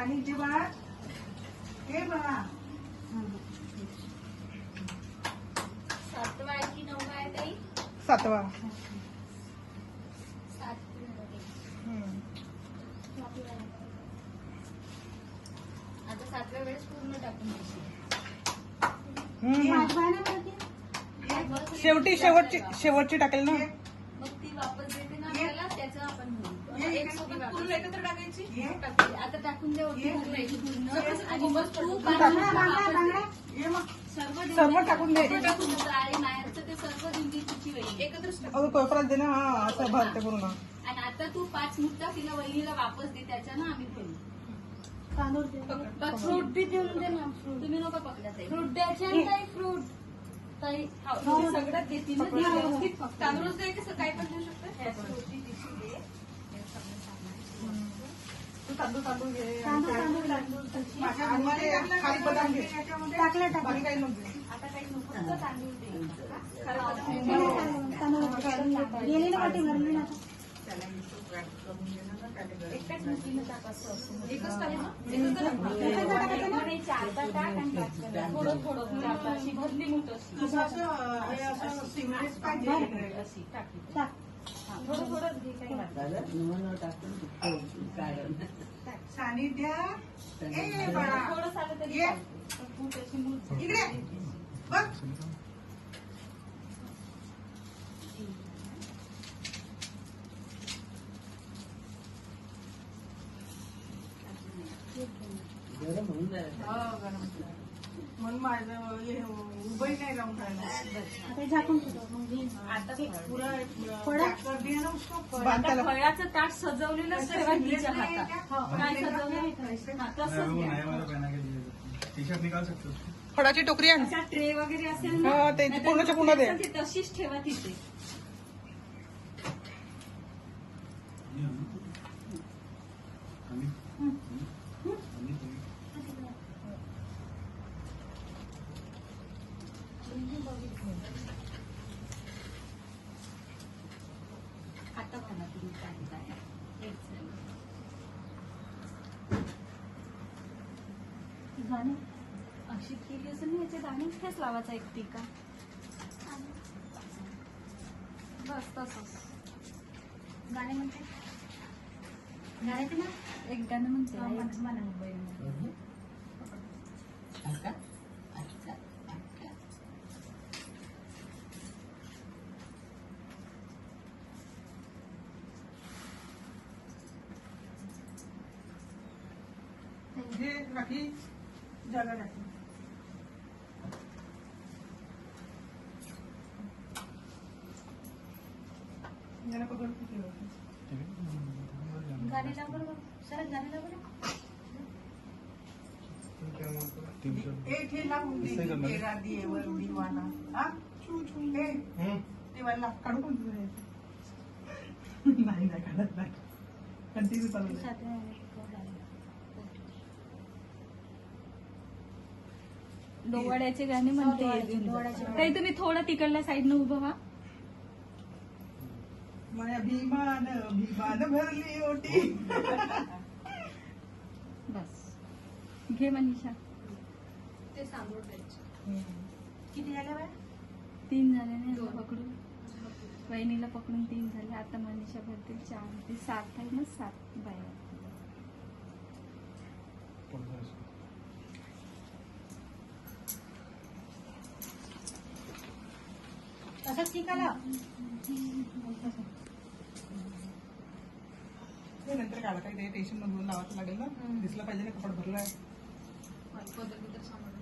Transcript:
सानिध्य बाळा हे बाळा 7वा आहे की 9वा आहे ताई? 7वा. 7. आता 7व्या वेळेस पूर्ण टाकून द्यायची. शेवटची टाकेल ना. मग ती वापस देते ना आपल्याला, त्याचं आपण घेऊ. एक सोबत पूर्ण एकत्र टाकायची. आता टाकून द्या वरती पूर्ण. आणि मग तू सर्व टाकून दे. आणि माहेरचं ते सर्व दिंडी तिची वहिनी एकत्रच टाक. कोपऱ्यात दे ना. हा असं भरते पूर्ण. आणि आता तू 5 मुठ्ठा तिला वहिनीला वापस दे, त्याच्यानं आम्ही घेऊ. फ्रूट बी देऊन दे ना. तुम्ही नको पकडा ताई. फ्रूट द्यायचे ताई. फ्रूट ताई सगळं देतील ना. तांदूळच दे कसं काय पण देऊ शकतो. तू तांदूळ घे. खाली बदाम घे. बाकी काही नको. आता काही नको, तांदूळ दे. एकच मुठीनं टाकायचं असतं. एकच टाक ना. थोडं थोडं अशी भरली मूठ अशी टाकली. थोडं थोडं घे. काही सानिध्य हे बाळा थोडं आलं तरी ये. मूठ अशी मूठ इकडे बघ. म्हणून माझं उभंही नाही राहून राहिलं. आता पुरा फळाचं ताट सजवलेलं ठेवा तिच्या हातात. काय सजवलेलं तसंच टी शर्ट निकाल सकते हो. फळाची टोकरी आण. ट्रे वगैरे असेल ना, हा, ते पूर्णच्या पूर्ण दे. ती तशीच ठेवा तिथे. आता म्हणा तुम्ही काय काय. गाणे अशी केली असेल ना, याचे दाणे इथेच लावायचा एक टीका. बस तसंच. गाणे म्हणते गाण्याचे ना, एक गाणं म्हणते मोबाईलमध्ये. हे राखी जागा राखी. जरा पकड किती होते. गाणे लाव बरं. सरळ गाणे लाव बरं. एक हे लावून दे. तेरा दियेवर दिवाना. हा हे दिवाला काढू पण तुझं. नाही काढत नाही. कंटिन्यू चालू दे. डोवाड्याचे गाणे म्हणते. ताई तुम्ही थोडं तिकडल्या साईडनं उभं व्हा. माझ्या भीमान भरली ओटी. बस घे मनीषा. ते सांगून द्यायचे. किती झाल्या बाय? 3 झाले नाही पकडून. वहिनीला पकडून 3 झाले. आता मनीषा भरतील 4. ते 7 आहे ना. 7 बाया. असं ठीक आला. नंतर काढा काही टेन्शन मधून लावायचं लागेल ना. दिसलं पाहिजे ना कपडा भरलाय. पदर बिदर सांभाळ.